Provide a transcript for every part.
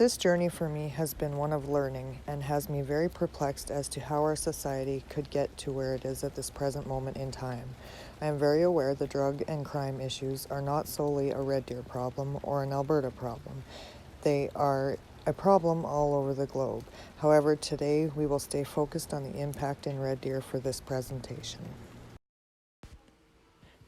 This journey for me has been one of learning and has me very perplexed as to how our society could get to where it is at this present moment in time. I am very aware the drug and crime issues are not solely a Red Deer problem or an Alberta problem. They are a problem all over the globe. However, today we will stay focused on the impact in Red Deer for this presentation.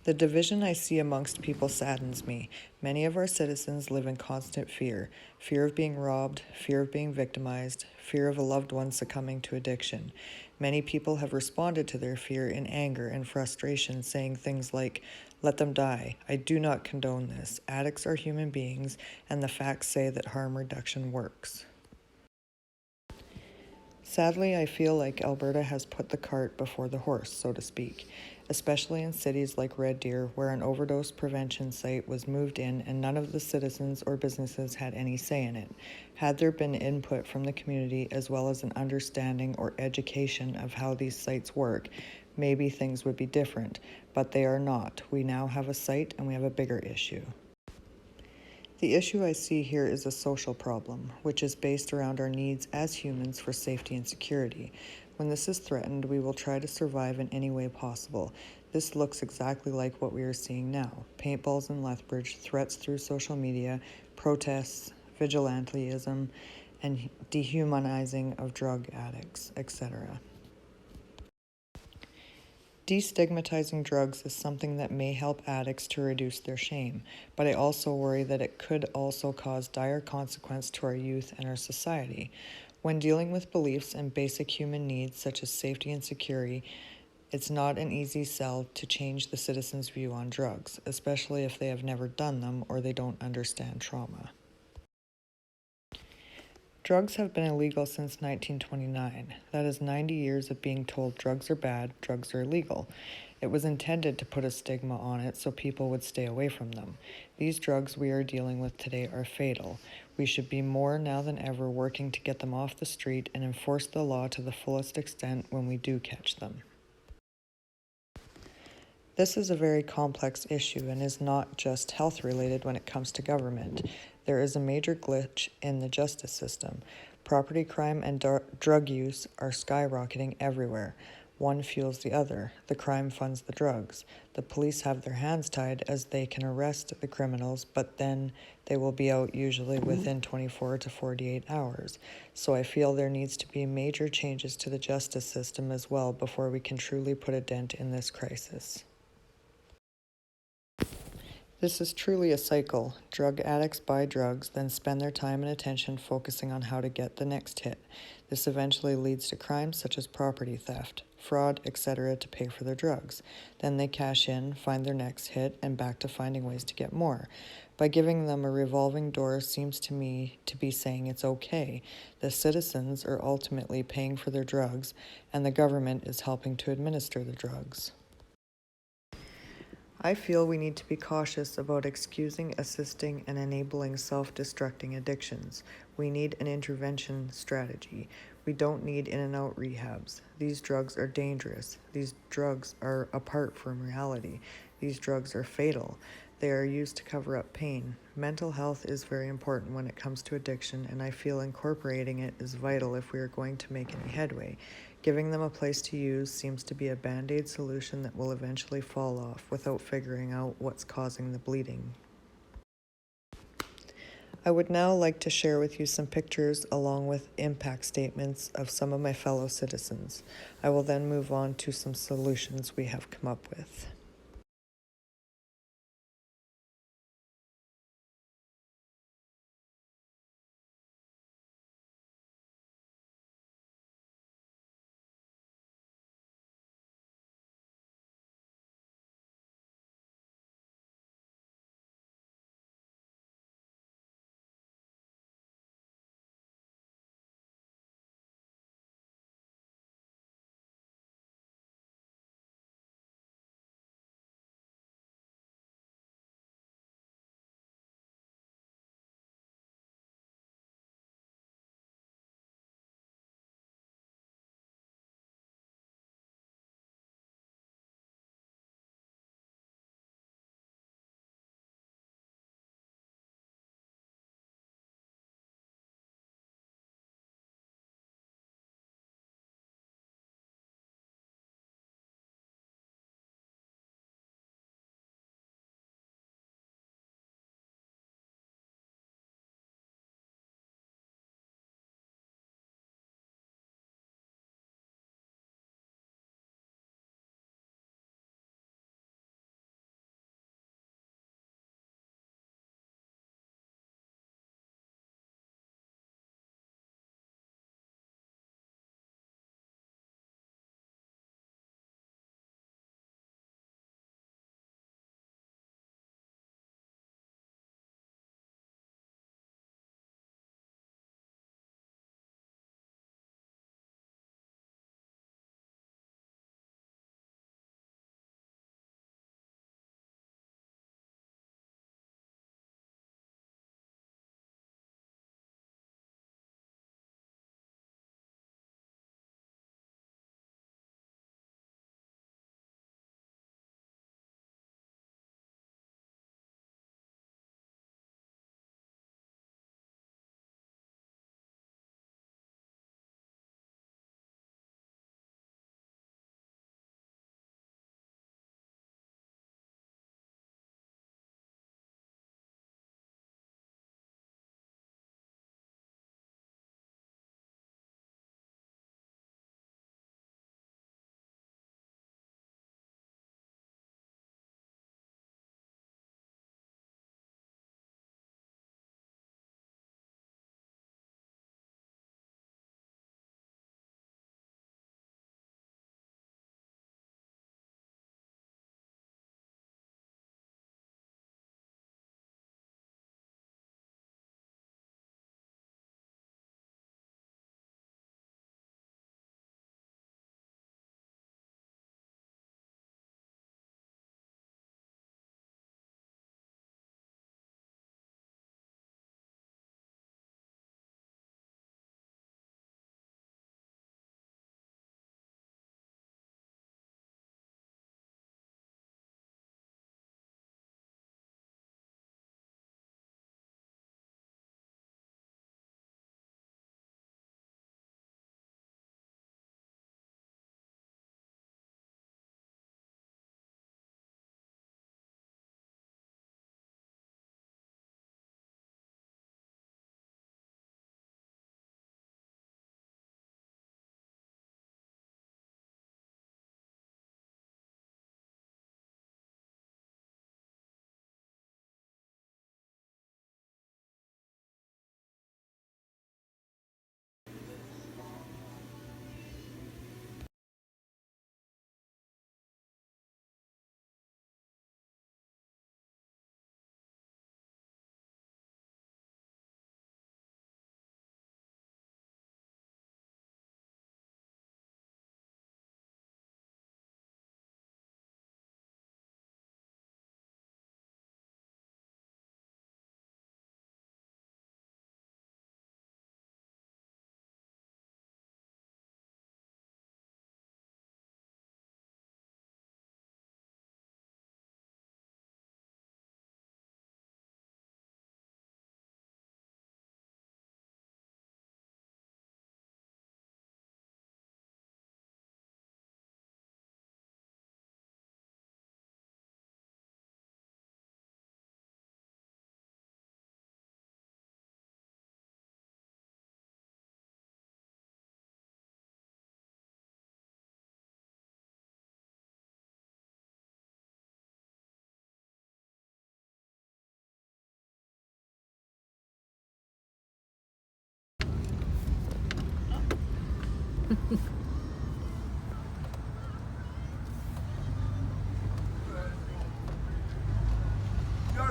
The division I see amongst people saddens me. Many of our citizens live in constant fear of being robbed, fear of being victimized, fear of a loved one succumbing to addiction. Many people have responded to their fear in anger and frustration, saying things like, "Let them die. I do not condone this. Addicts are human beings, and the facts say that harm reduction works." Sadly, I feel like Alberta has put the cart before the horse, so to speak, especially in cities like Red Deer, where an overdose prevention site was moved in and none of the citizens or businesses had any say in it. Had there been input from the community as well as an understanding or education of how these sites work, maybe things would be different, but they are not. We now have a site and we have a bigger issue. The issue I see here is a social problem, which is based around our needs as humans for safety and security. When this is threatened, we will try to survive in any way possible. This looks exactly like what we are seeing now: paintballs in Lethbridge, threats through social media, protests, vigilantism, and dehumanizing of drug addicts, etc. Destigmatizing drugs is something that may help addicts to reduce their shame, but I also worry that it could also cause dire consequence to our youth and our society. When dealing with beliefs and basic human needs such as safety and security, it's not an easy sell to change the citizens' view on drugs, especially if they have never done them or they don't understand trauma. Drugs have been illegal since 1929. That is 90 years of being told drugs are bad, drugs are illegal. It was intended to put a stigma on it so people would stay away from them. These drugs we are dealing with today are fatal. We should be more now than ever working to get them off the street and enforce the law to the fullest extent when we do catch them. This is a very complex issue and is not just health related when it comes to government. There is a major glitch in the justice system. Property crime and drug use are skyrocketing everywhere. One fuels the other. The crime funds the drugs. The police have their hands tied as they can arrest the criminals, but then they will be out usually within 24 to 48 hours. So I feel there needs to be major changes to the justice system as well before we can truly put a dent in this crisis. This is truly a cycle. Drug addicts buy drugs, then spend their time and attention focusing on how to get the next hit. This eventually leads to crimes such as property theft, fraud, etc. to pay for their drugs. Then they cash in, find their next hit, and back to finding ways to get more. By giving them a revolving door seems to me to be saying it's okay. The citizens are ultimately paying for their drugs, and the government is helping to administer the drugs. I feel we need to be cautious about excusing, assisting, and enabling self-destructing addictions. We need an intervention strategy. We don't need in-and-out rehabs. These drugs are dangerous. These drugs are apart from reality. These drugs are fatal. They are used to cover up pain. Mental health is very important when it comes to addiction, and I feel incorporating it is vital if we are going to make any headway. Giving them a place to use seems to be a band-aid solution that will eventually fall off without figuring out what's causing the bleeding. I would now like to share with you some pictures along with impact statements of some of my fellow citizens. I will then move on to some solutions we have come up with.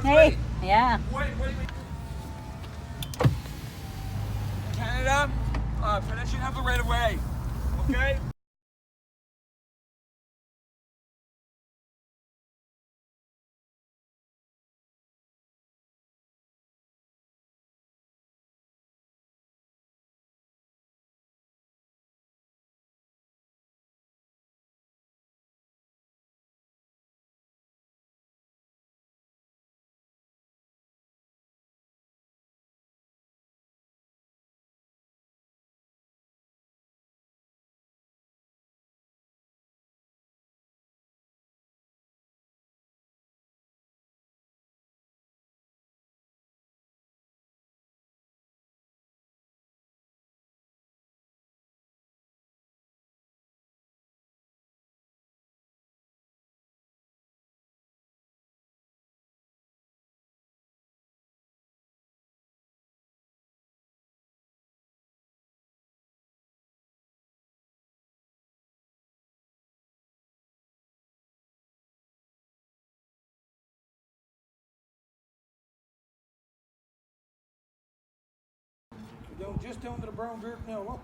Hey, yeah. What do you mean? Canada, pedestrians have the right of way. Okay? Just down to the brown dirt now, look.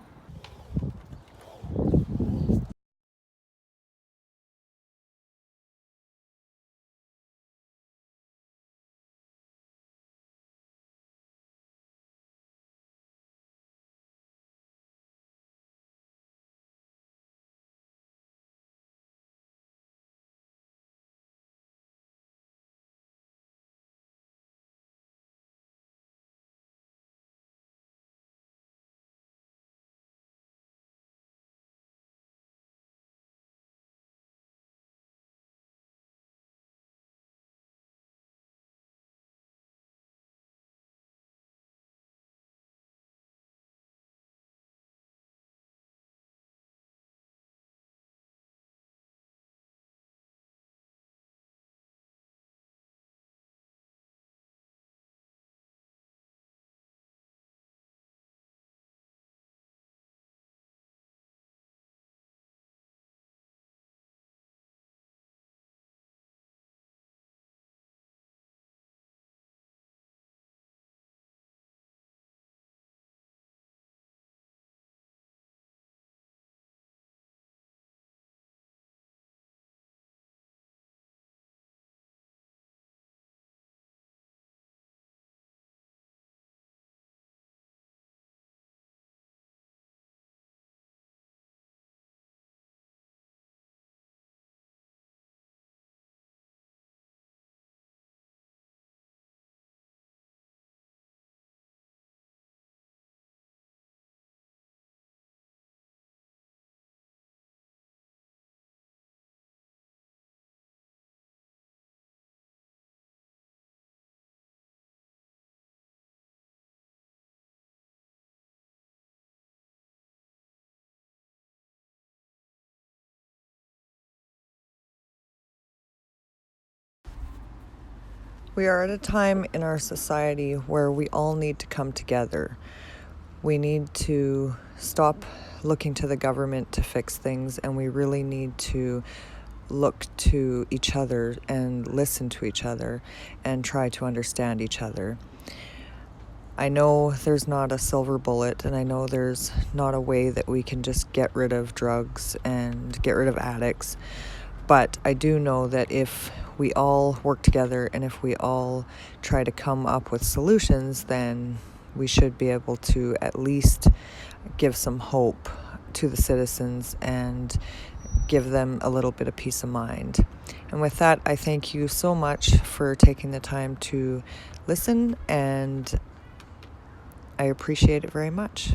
We are at a time in our society where we all need to come together. We need to stop looking to the government to fix things, and we really need to look to each other and listen to each other and try to understand each other. I know there's not a silver bullet, and I know there's not a way that we can just get rid of drugs and get rid of addicts. But I do know that if we all work together and if we all try to come up with solutions, then we should be able to at least give some hope to the citizens and give them a little bit of peace of mind. And with that, I thank you so much for taking the time to listen, and I appreciate it very much.